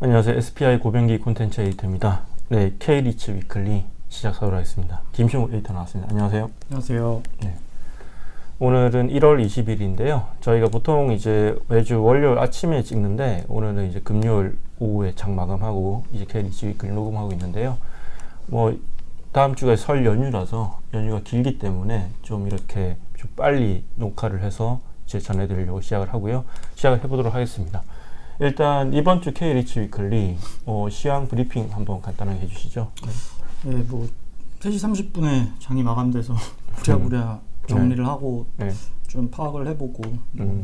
안녕하세요. SPI 고병기 콘텐츠 에디터입니다. 네, K-리츠 위클리 시작하도록 하겠습니다. 김신욱 에디터 나왔습니다. 안녕하세요. 안녕하세요. 네. 오늘은 1월 20일인데요. 저희가 보통 이제 매주 월요일 아침에 찍는데 오늘은 이제 금요일 오후에 장 마감하고 이제 K-리츠 위클리 녹음하고 있는데요. 다음 주가 설 연휴라서 연휴가 길기 때문에 좀 이렇게 좀 빨리 녹화를 해서 이제 전해드리려고 시작을 하고요. 시작을 해보도록 하겠습니다. 일단 이번 주 K-리츠 위클리 시황 브리핑 한번 간단하게 해주시죠. 네, 3시 30분에 장이 마감돼서 부랴부랴 정리를 하고 좀 파악을 해보고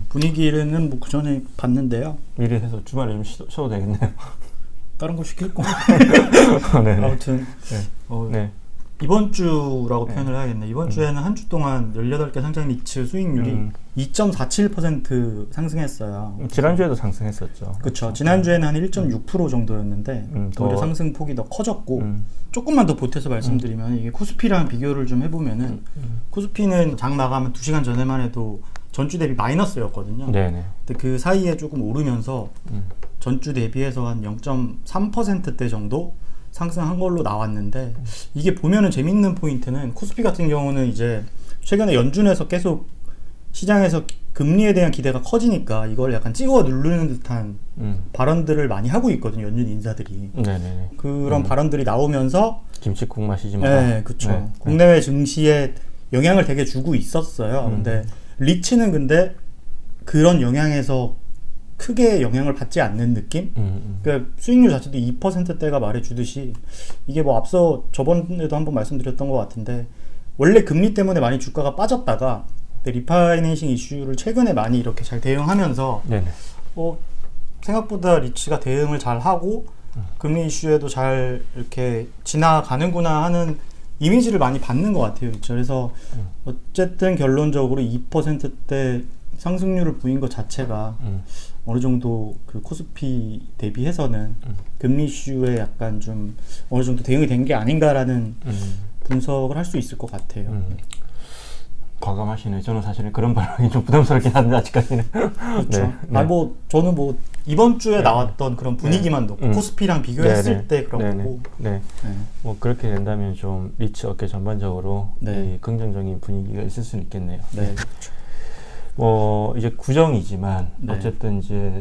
분위기는 그 전에 봤는데요. 미리 해서 주말에 좀 쉬어도 되겠네요. 다른 거 시킬 거. 네네. 아무튼 이번 주라고 표현을 해야겠네. 이번 주에는 한 주 동안 18개 상장 리츠 수익률이 2.47% 상승했어요. 지난주에도 상승했었죠. 그렇죠. 지난주에는 한 1.6% 정도였는데 오히려 상승폭이 더 커졌고 조금만 더 보태서 말씀드리면 이게 코스피랑 비교를 좀 해보면은 코스피는 장 마감 2시간 전에만 해도 전주 대비 마이너스였거든요. 네네. 근데 그 사이에 조금 오르면서 전주 대비해서 한 0.3%대 정도 상승한 걸로 나왔는데, 이게 보면은 재밌는 포인트는 코스피 같은 경우는 이제 최근에 연준에서 계속 시장에서 금리에 대한 기대가 커지니까 이걸 약간 찍어 누르는 듯한 발언들을 많이 하고 있거든요, 연준 인사들이. 네네. 그런 발언들이 나오면서 김치국 마시지 마. 네, 그렇죠. 국내외 증시에 영향을 되게 주고 있었어요. 근데 리츠는 근데 그런 영향에서 크게 영향을 받지 않는 느낌? 그러니까 수익률 자체도 2%대가 말해주듯이 이게 앞서 저번에도 한번 말씀드렸던 것 같은데, 원래 금리 때문에 많이 주가가 빠졌다가 리파이낸싱 이슈를 최근에 많이 이렇게 잘 대응하면서 생각보다 리츠가 대응을 잘 하고 금리 이슈에도 잘 이렇게 지나가는구나 하는 이미지를 많이 받는 것 같아요. 그래서 어쨌든 결론적으로 2%대 상승률을 보인 것 자체가 어느 정도 그 코스피 대비해서는 금리 이슈에 약간 좀 어느 정도 대응이 된 게 아닌가라는 분석을 할 수 있을 것 같아요. 과감하시네. 저는 사실은 그런 발언이 좀 부담스럽긴 한데 아직까지는. 그렇죠. 저는 이번 주에 나왔던 그런 분위기만 놓고 코스피랑 비교했을 때 그런 거고. 그렇게 된다면 좀 리츠 업계 전반적으로 긍정적인 분위기가 있을 수는 있겠네요. 네. 이제 구정이지만 어쨌든 이제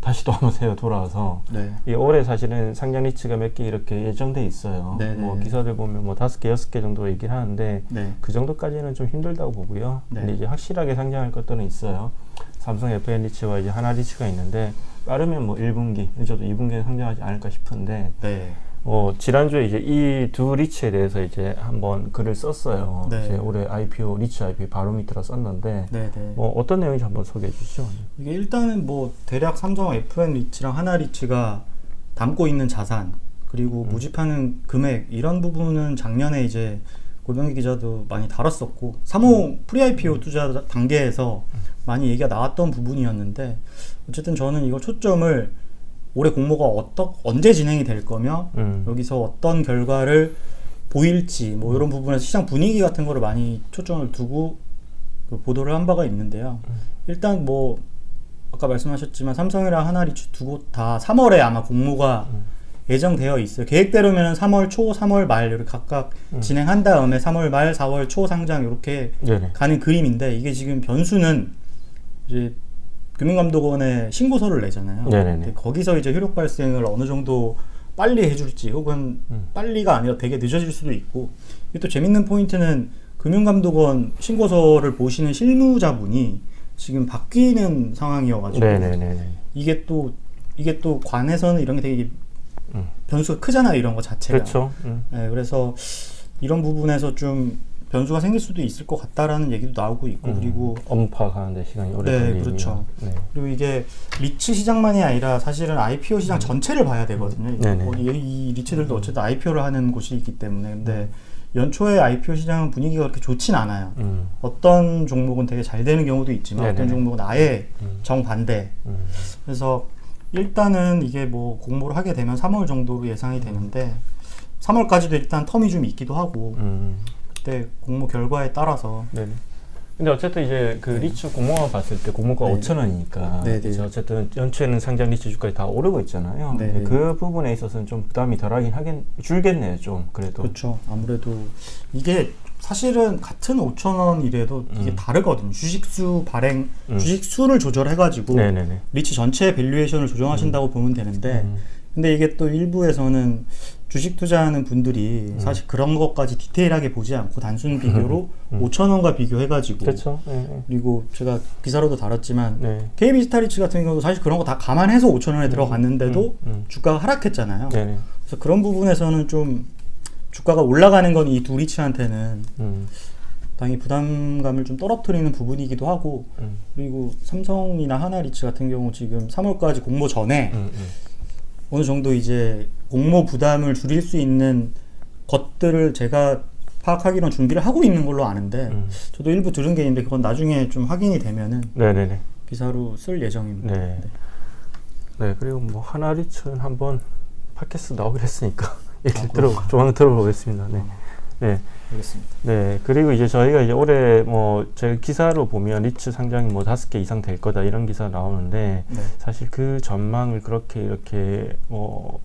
다시 한번 새해 돌아와서 이 올해 사실은 상장 리츠가 몇 개 이렇게 예정돼 있어요. 기사들 보면 5개, 6개 정도 얘기를 하는데 그 정도까지는 좀 힘들다고 보고요. 근데 이제 확실하게 상장할 것들은 있어요. 삼성 FN 리츠와 이제 하나 리츠가 있는데 빠르면 1분기, 늦어도 2분기에 상장하지 않을까 싶은데 지난주에 이제 이 두 리츠에 대해서 이제 한번 글을 썼어요. 이제 올해 리츠 IPO 바로미터라 썼는데, 어떤 내용인지 한번 소개해 주시죠. 이게 일단은 대략 삼성 FN 리츠랑 하나 리츠가 담고 있는 자산, 그리고 모집하는 금액, 이런 부분은 작년에 이제 고병기 기자도 많이 다뤘었고, 3호 프리 IPO 투자 단계에서 많이 얘기가 나왔던 부분이었는데, 어쨌든 저는 이걸 초점을 올해 공모가 언제 진행이 될 거며 여기서 어떤 결과를 보일지 이런 부분에서 시장 분위기 같은 거를 많이 초점을 두고 보도를 한 바가 있는데요. 일단 아까 말씀하셨지만 삼성이랑 하나리츠 두 곳 다 3월에 아마 공모가 예정되어 있어요. 계획대로면 3월 초, 3월 말 이렇게 각각 진행한 다음에 3월 말, 4월 초 상장 이렇게 가는 그림인데, 이게 지금 변수는 이제 금융감독원에 신고서를 내잖아요. 근데 거기서 이제 효력 발생을 어느 정도 빨리 해줄지, 혹은 빨리가 아니라 되게 늦어질 수도 있고, 이게 또 재밌는 포인트는 금융감독원 신고서를 보시는 실무자분이 지금 바뀌는 상황이어가지고 이게 또 관에서는 이런 게 되게 변수가 크잖아요, 이런 거 자체가. 그렇죠. 그래서 이런 부분에서 좀 변수가 생길 수도 있을 것 같다라는 얘기도 나오고 있고, 그리고 파악하는데 시간이 오래 걸리네요. 그렇죠. 그리고 이게 리츠 시장만이 아니라 사실은 IPO 시장 전체를 봐야 되거든요. 이 리츠들도 어쨌든 IPO를 하는 곳이기 때문에. 근데 연초에 IPO 시장은 분위기가 그렇게 좋진 않아요. 어떤 종목은 되게 잘 되는 경우도 있지만 어떤 종목은 아예 정반대. 그래서 일단은 이게 공모를 하게 되면 3월 정도로 예상이 되는데, 3월까지도 일단 텀이 좀 있기도 하고, 그때 공모 결과에 따라서 근데 어쨌든 이제 그 리츠 공모만 봤을 때 공모가 네. 5,000원이니까 이제 어쨌든 연초에는 상장 리츠 주가가 다 오르고 있잖아요. 네. 그 부분에 있어서는 좀 부담이 덜하긴 줄겠네요, 좀 그래도. 그렇죠. 아무래도 이게 사실은 같은 5,000원이라도 이게 다르거든요. 주식수 발행, 주식수를 조절해가지고 네네네. 리츠 전체 밸류에이션을 조정하신다고 보면 되는데, 근데 이게 또 일부에서는 주식 투자하는 분들이 사실 그런 것까지 디테일하게 보지 않고 단순 비교로 5,000원과 비교해가지고, 그렇죠. 그리고 제가 기사로도 다뤘지만 네. KB스타리츠 같은 경우도 사실 그런 거 다 감안해서 5,000원에 들어갔는데도 주가가 하락했잖아요. 네네. 그래서 그런 부분에서는 좀 주가가 올라가는 건 이 두 리츠한테는 당연히 부담감을 좀 떨어뜨리는 부분이기도 하고, 그리고 삼성이나 하나리츠 같은 경우 지금 3월까지 공모 전에 어느 정도 이제 공모 부담을 줄일 수 있는 것들을 제가 파악하기로는 준비를 하고 있는 걸로 아는데, 저도 일부 들은 게 있는데 그건 나중에 좀 확인이 되면은 네네네. 기사로 쓸 예정입니다. 네. 네, 그리고 뭐 하나리츠는 한번 팟캐스트 나오기로 했으니까 조만간 들어보겠습니다. 네. 네. 알겠습니다. 네, 그리고 이제 저희가 이제 올해 뭐 제가 기사로 보면 리츠 상장이 뭐 5개 이상 될 거다 이런 기사 나오는데, 네. 사실 그 전망을 그렇게 이렇게 뭐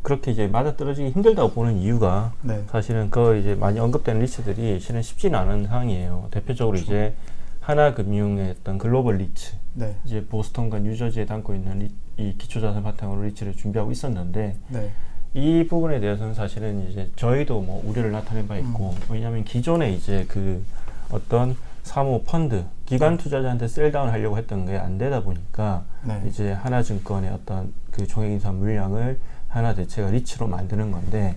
그렇게 이제 맞아떨어지기 힘들다고 보는 이유가, 네. 사실은 그 이제 많이 언급되는 리츠들이 실은 쉽지는 않은 상황이에요. 대표적으로 그렇죠. 이제 하나금융의 어떤 글로벌 리츠, 네. 이제 보스턴과 뉴저지에 담고 있는 이 기초자산 바탕으로 리츠를 준비하고 있었는데, 네. 이 부분에 대해서는 사실은 이제 저희도 뭐 우려를 나타낸 바 있고, 왜냐하면 기존에 이제 그 어떤 사모 펀드 기관 투자자한테 셀다운 하려고 했던 게 안 되다 보니까 네. 이제 하나증권의 어떤 그 종액인수한 물량을 하나대체가 리츠로 만드는 건데,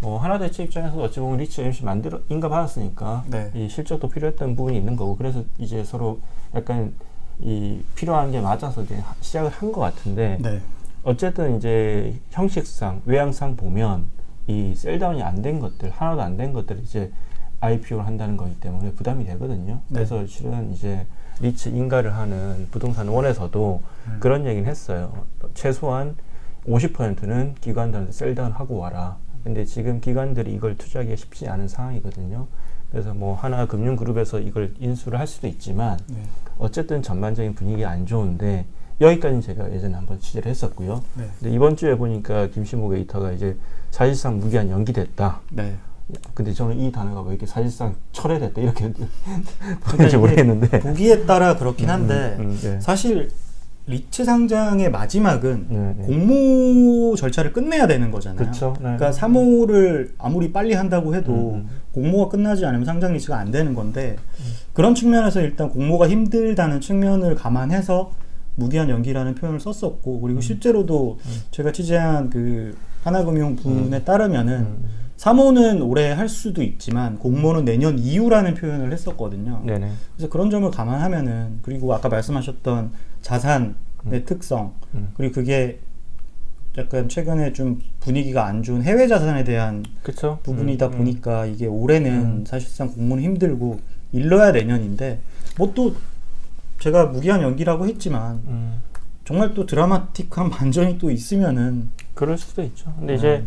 뭐 하나대체 입장에서 어찌 보면 리츠 MC 인가 받았으니까 네. 이 실적도 필요했던 부분이 있는 거고, 그래서 이제 서로 약간 이 필요한 게 맞아서 이제 시작을 한 것 같은데, 네. 어쨌든 이제 형식상 외양상 보면 이 셀다운이 안 된 것들, 하나도 안 된 것들을 이제 IPO를 한다는 거기 때문에 부담이 되거든요. 네. 그래서 실은 이제 리츠 인가를 하는 부동산 원에서도 그런 얘기는 했어요. 최소한 50%는 기관들한테 셀다운 하고 와라. 근데 지금 기관들이 이걸 투자하기가 쉽지 않은 상황이거든요. 그래서 뭐 하나 금융그룹에서 이걸 인수를 할 수도 있지만, 네. 어쨌든 전반적인 분위기가 안 좋은데, 여기까지는 제가 예전에 한번 취재를 했었고요. 네. 근데 이번 주에 보니까 김신목 에디터가 이제 사실상 무기한 연기됐다. 네. 근데 저는 이 단어가 왜 이렇게 사실상 철회됐다 이렇게 보는지 모르겠는데, 보기에 따라 그렇긴 한데 네. 사실 리츠 상장의 마지막은 네. 공모 절차를 끝내야 되는 거잖아요. 그렇죠. 네. 그러니까 사모를 아무리 빨리 한다고 해도 공모가 끝나지 않으면 상장 리츠가 안 되는 건데, 그런 측면에서 일단 공모가 힘들다는 측면을 감안해서 무기한 연기라는 표현을 썼었고, 그리고 실제로도 제가 취재한 그 하나금융 분에 따르면은 사모는 올해 할 수도 있지만 공모는 내년 이후라는 표현을 했었거든요. 네네. 그래서 그런 점을 감안하면은, 그리고 아까 말씀하셨던 자산의 특성, 그리고 그게 약간 최근에 좀 분위기가 안 좋은 해외 자산에 대한 그쵸? 부분이다 보니까 이게 올해는 사실상 공모는 힘들고 일러야 내년인데, 뭐 또 제가 무기한 연기라고 했지만 정말 또 드라마틱한 반전이 또 있으면은 그럴 수도 있죠. 근데 이제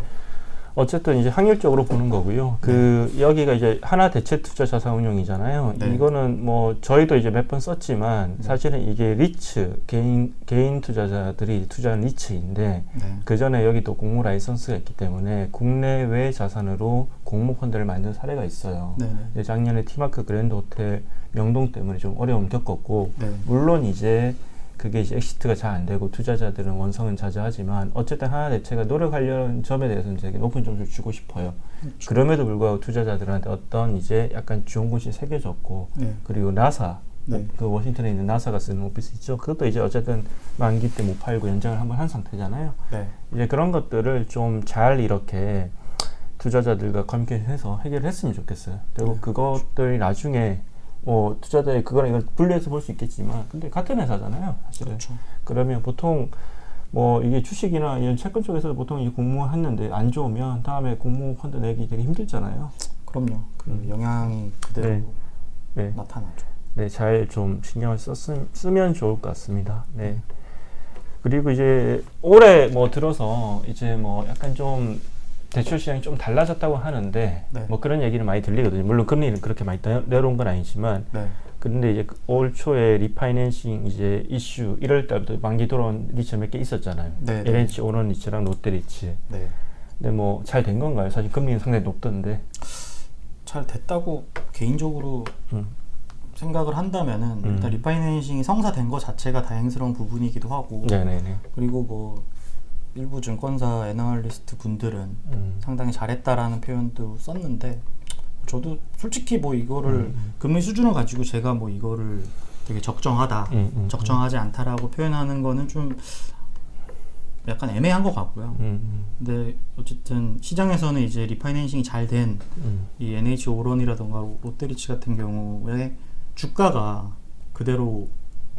어쨌든 이제 확률적으로 보는 거고요. 그 여기가 이제 하나 대체 투자 자산 운용이잖아요. 네. 이거는 뭐 저희도 이제 몇 번 썼지만 사실은 이게 리츠 개인 투자자들이 투자한 리츠인데, 네. 그 전에 여기 또 공모 라이선스가 있기 때문에 국내외 자산으로 공모 펀드를 만든 사례가 있어요. 네네. 작년에 티마크 그랜드 호텔 명동 때문에 좀 어려움 겪었고, 네. 물론 이제 그게 이제 엑시트가 잘 안 되고 투자자들은 원성은 자제하지만, 어쨌든 하나 대체가 노력하려는 점에 대해서는 되게 높은 점수를 주고 싶어요. 그렇죠. 그럼에도 불구하고 투자자들한테 어떤 이제 약간 좋은 곳이 새겨졌고, 네. 그리고 나사, 네. 그 워싱턴에 있는 나사가 쓰는 오피스 있죠. 그것도 이제 어쨌든 만기 때 못 팔고 연장을 한번 한 상태잖아요. 네. 이제 그런 것들을 좀 잘 이렇게 투자자들과 커뮤니케이션해서 해결을 했으면 좋겠어요. 그리고 그것들이 나중에 뭐 투자자의 그거랑 이걸 분리해서 볼 수 있겠지만, 근데 같은 회사잖아요, 사실은. 그렇죠. 그러면 보통 뭐 이게 주식이나 이런 채권 쪽에서 보통 이 공모했는데 안 좋으면 다음에 공모 펀드 내기 되게 힘들잖아요. 그럼요. 그 영향 그대로 네. 네. 나타나죠. 네, 잘 좀 신경을 쓰면 좋을 것 같습니다. 네. 그리고 이제 올해 뭐 들어서 이제 뭐 약간 좀 대출 시장이 좀 달라졌다고 하는데 네. 뭐 그런 얘기는 많이 들리거든요. 물론 금리는 그렇게 많이 내려온 건 아니지만 네. 그런데 이제 올 초에 리파이낸싱 이제 이슈 1월 달부터 만기 돌아온 리츠 몇 개 있었잖아요. 네. LH 오런 리츠랑 롯데 리츠. 네. 근데 뭐 잘 된 건가요? 사실 금리는 상당히 높던데. 잘 됐다고 개인적으로 생각을 한다면은 일단 리파이낸싱이 성사된 것 자체가 다행스러운 부분이기도 하고 네네네. 그리고 뭐 일부 증권사 애널리스트 분들은 상당히 잘했다라는 표현도 썼는데 저도 솔직히 뭐 이거를 금리 수준을 가지고 제가 뭐 이거를 되게 적정하다, 적정하지 않다라고 표현하는 거는 좀 약간 애매한 것 같고요. 근데 어쨌든 시장에서는 이제 리파이낸싱이 잘 된 이 NH 오런이라던가 롯데리츠 같은 경우에 주가가 그대로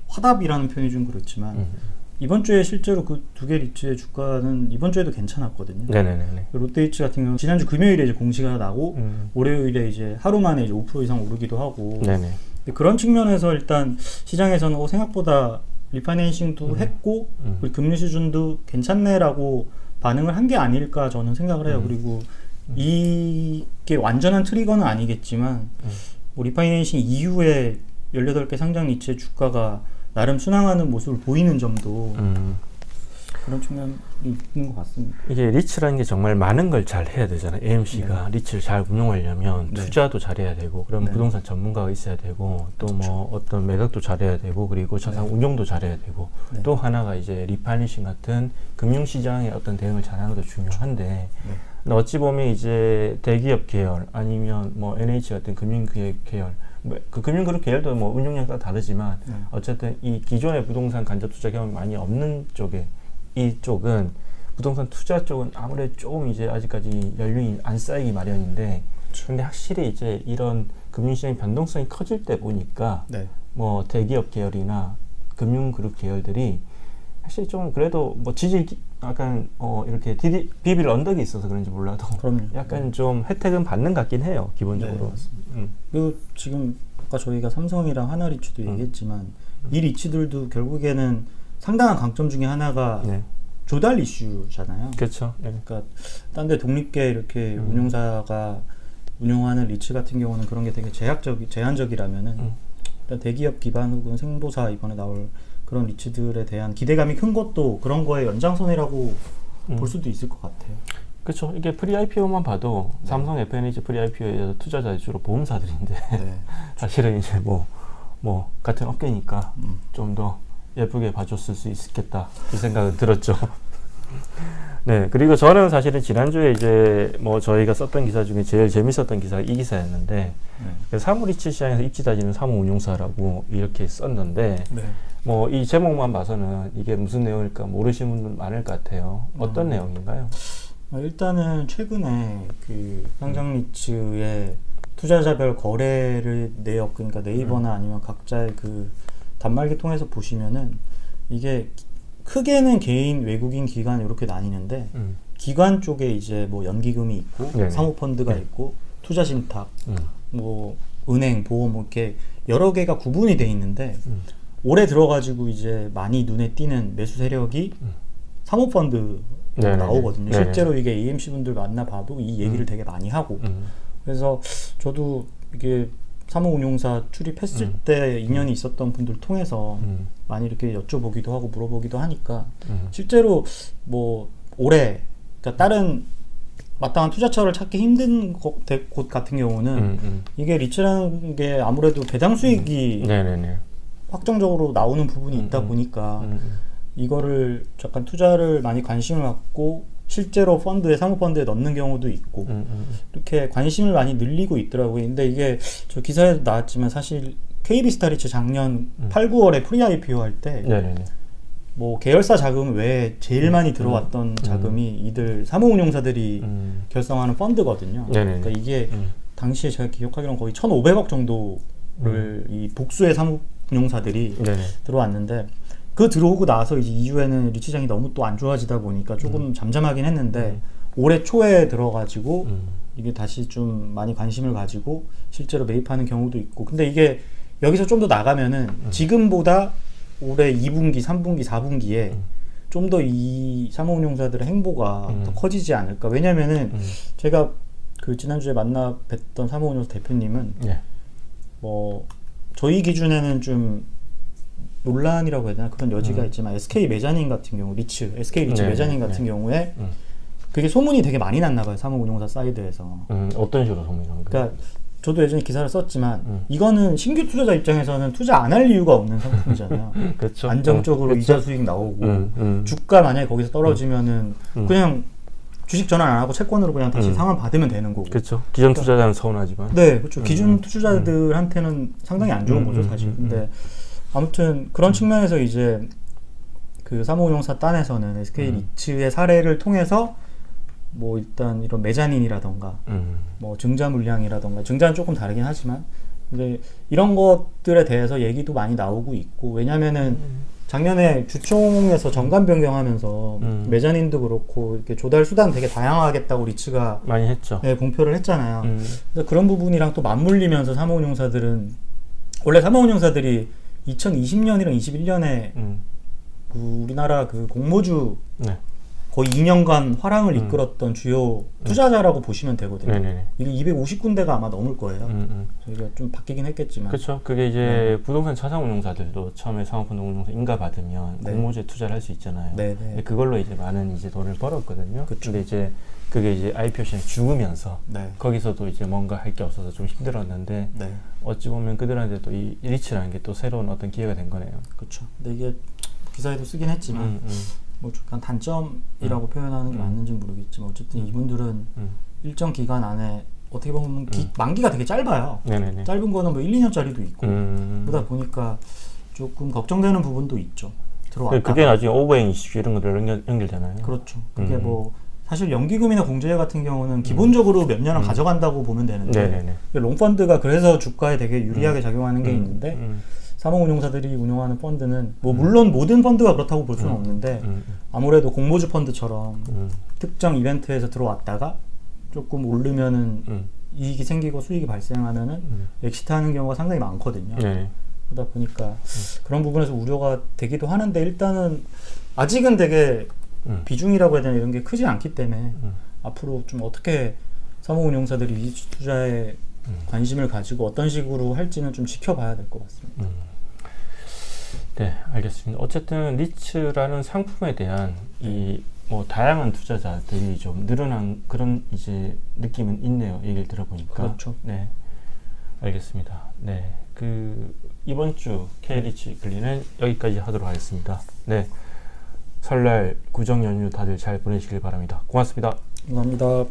화답이라는 표현이 좀 그렇지만 이번 주에 실제로 그 두 개 리츠의 주가는 이번 주에도 괜찮았거든요. 네네네. 롯데리츠 같은 경우는 지난주 금요일에 이제 공시가 나고 월요일에 이제 하루 만에 이제 5% 이상 오르기도 하고. 네네. 그런 측면에서 일단 시장에서는 생각보다 리파이낸싱도 했고 그리고 금리 수준도 괜찮네라고 반응을 한 게 아닐까 저는 생각을 해요. 그리고 이게 완전한 트리거는 아니겠지만 뭐 리파이낸싱 이후에 18개 상장 리츠의 주가가 나름 순항하는 모습을 보이는 점도 그런 측면이 있는 것 같습니다. 이게 리츠라는 게 정말 많은 걸 잘 해야 되잖아요. AMC가 리츠를 잘 운용하려면 투자도 잘해야 되고 그럼 부동산 전문가가 있어야 되고 또 뭐 어떤 매각도 잘해야 되고 그리고 자산 운용도 잘해야 되고 또 하나가 이제 리파이낸싱 같은 금융시장의 어떤 대응을 잘하는 것도 중요한데 근데 어찌 보면 이제 대기업 계열 아니면 뭐 NH 같은 금융기업 계열 그 금융그룹 계열도 뭐 운용량 따라 다르지만 어쨌든 이 기존의 부동산 간접 투자 경험이 많이 없는 쪽에 이쪽은 부동산 투자 쪽은 아무래도 조금 이제 아직까지 연륜이 안 쌓이기 마련인데 근데 확실히 이제 이런 금융시장의 변동성이 커질 때 보니까 뭐 대기업 계열이나 금융그룹 계열들이 확실히 좀 그래도 뭐 지질 약간 이렇게 비빌 언덕이 있어서 그런지 몰라도 약간 좀 혜택은 받는 것 같긴 해요 기본적으로. 그리고 지금 아까 저희가 삼성이랑 하나리츠도 얘기했지만 이 리츠들도 결국에는 상당한 강점 중에 하나가 조달 이슈잖아요. 그렇죠. 그러니까 딴 데 독립계 이렇게 운용사가 운용하는 리츠 같은 경우는 그런 게 되게 제한적이라면은 일단 대기업 기반 혹은 생보사 이번에 나올 그런 리츠들에 대한 기대감이 큰 것도 그런 거의 연장선이라고 볼 수도 있을 것 같아요. 그렇죠. 이게 프리 IPO만 봐도 삼성 FNH 프리 IPO에 투자자들 주로 보험사들인데 사실은 이제 뭐 같은 업계니까 좀 더 예쁘게 봐줬을 수 있겠다 이 생각은 들었죠. 네, 그리고 저는 사실은 지난주에 이제 뭐 저희가 썼던 기사 중에 제일 재밌었던 기사가 이 기사였는데 사무리츠 시장에서 입지 다지는 사무운용사라고 이렇게 썼는데 뭐 이 제목만 봐서는 이게 무슨 내용일까 모르시는 분들 많을 것 같아요. 어떤 내용인가요? 일단은 최근에 그 상장 리츠의 투자자별 거래를 그러니까 네이버나 아니면 각자의 그 단말기 통해서 보시면은 이게 크게는 개인, 외국인, 기관 이렇게 나뉘는데 기관 쪽에 이제 뭐 연기금이 있고 사모펀드가 있고 투자신탁, 뭐 은행, 보험 이렇게 여러 개가 구분이 돼 있는데 올해 들어가지고 이제 많이 눈에 띄는 매수 세력이 사모펀드 나오거든요. 실제로 이게 AMC 분들 만나봐도 이 얘기를 되게 많이 하고 그래서 저도 이게 사무운용사 출입했을 때 인연이 있었던 분들 통해서 많이 이렇게 여쭤보기도 하고 물어보기도 하니까 실제로 뭐 올해 그러니까 다른 마땅한 투자처를 찾기 힘든 곳 같은 경우는 이게 리츠라는 게 아무래도 배당 수익이 확정적으로 나오는 부분이 있다 보니까 이거를 약간 투자를 많이 관심을 갖고 실제로 사모펀드에 넣는 경우도 있고 이렇게 관심을 많이 늘리고 있더라고요. 근데 이게 저 기사에도 나왔지만 사실 KB스타리츠 작년 8, 9월에 프리 IPO 할 때 뭐 계열사 자금 외에 제일 많이 들어왔던 자금이 이들 사무운용사들이 결성하는 펀드거든요. 그러니까 이게 당시에 제가 기억하기로는 거의 1,500억 정도를 이 복수의 사무운용사들이 들어왔는데 그 들어오고 나서 이제 이후에는 리츠장이 너무 또 안 좋아지다 보니까 조금 잠잠하긴 했는데 올해 초에 들어가지고 이게 다시 좀 많이 관심을 가지고 실제로 매입하는 경우도 있고 근데 이게 여기서 좀 더 나가면은 지금보다 올해 2분기, 3분기, 4분기에 좀 더 이 사모운용사들의 행보가 더 커지지 않을까. 왜냐면은 제가 그 지난주에 만나 뵀던 사모운용사 대표님은 예. 뭐 저희 기준에는 좀 논란이라고 해야 되나 그런 여지가 있지만 SK 메자닌 같은 경우 SK 리츠 네, 메자닌 같은 경우에 그게 소문이 되게 많이 났나 봐요. 사모운용사 사이드에서. 어떤 식으로 소문이 난 거예요? 그러니까 저도 예전에 기사를 썼지만 이거는 신규 투자자 입장에서는 투자 안 할 이유가 없는 상품이잖아요. 그렇죠. 안정적으로 그렇죠. 이자 수익 나오고 주가 만약에 거기서 떨어지면은 그냥 주식 전환 안 하고 채권으로 그냥 다시 상환 받으면 되는 거고. 그렇죠. 기존 투자자는 서운하지만. 네, 그렇죠. 기존 투자자들한테는 상당히 안 좋은 거죠, 사실. 근데 아무튼 그런 측면에서 이제 그 사모운용사 딴에서는 SK 리츠의 사례를 통해서 뭐 일단 이런 메자닌이라던가 뭐 증자 물량이라던가 증자는 조금 다르긴 하지만 이제 이런 것들에 대해서 얘기도 많이 나오고 있고 왜냐면은 작년에 주총에서 정관 변경하면서 메자닌도 그렇고 이렇게 조달 수단 되게 다양하겠다고 리츠가 많이 했죠. 네, 공표를 했잖아요. 그래서 그런 부분이랑 또 맞물리면서 사모운용사들은 원래 사모운용사들이 2020년이랑 21년에 그 우리나라 그 공모주 네. 거의 2년간 화랑을 이끌었던 주요 투자자라고 보시면 되거든요. 네네네. 이게 250군데가 아마 넘을 거예요. 저희가 좀 바뀌긴 했겠지만. 그렇죠. 그게 이제 부동산 차상운용사들도 처음에 상업분동운용사 인가 받으면 공모주에 투자를 할 수 있잖아요. 네네. 그걸로 이제 많은 이제 돈을 벌었거든요. 그쵸. 근데 이제 그게 이제 IPO 시장이 죽으면서 네. 거기서도 이제 뭔가 할 게 없어서 좀 힘들었는데 네. 어찌 보면 그들한테 또 이 리츠라는 게 또 새로운 어떤 기회가 된 거네요. 그렇죠. 근데 이게 기사에도 쓰긴 했지만 뭐 약간 단점이라고 표현하는 게 맞는지 모르겠지만 어쨌든 이분들은 일정 기간 안에 어떻게 보면 만기가 되게 짧아요. 네네네. 짧은 거는 뭐 1, 2년짜리도 있고 그러다 보니까 조금 걱정되는 부분도 있죠. 들어왔다가. 그게 나중에 오버행 이슈 이런 것들 연결되나요? 그렇죠. 그게 뭐 사실 연기금이나 공제회 같은 경우는 기본적으로 몇 년은 가져간다고 보면 되는데 네네네. 롱펀드가 그래서 주가에 되게 유리하게 작용하는 게 있는데 사모운용사들이 운영하는 펀드는 뭐 물론 모든 펀드가 그렇다고 볼 수는 없는데 아무래도 공모주 펀드처럼 특정 이벤트에서 들어왔다가 조금 오르면은 이익이 생기고 수익이 발생하면은 엑시트하는 경우가 상당히 많거든요. 네. 그러다 보니까 그런 부분에서 우려가 되기도 하는데 일단은 아직은 되게 비중이라고 해야 되나 이런 게 크지 않기 때문에 앞으로 좀 어떻게 사모운용사들이 이 투자에 관심을 가지고 어떤 식으로 할지는 좀 지켜봐야 될 것 같습니다. 네, 알겠습니다. 어쨌든 리츠라는 상품에 대한 이 뭐 다양한 투자자들이 좀 늘어난 그런 이제 느낌은 있네요. 얘기를 들어보니까. 그렇죠. 네, 알겠습니다. 네, 그 이번 주 K리츠 위클리는 여기까지 하도록 하겠습니다. 네, 설날 구정 연휴 다들 잘 보내시길 바랍니다. 고맙습니다. 감사합니다.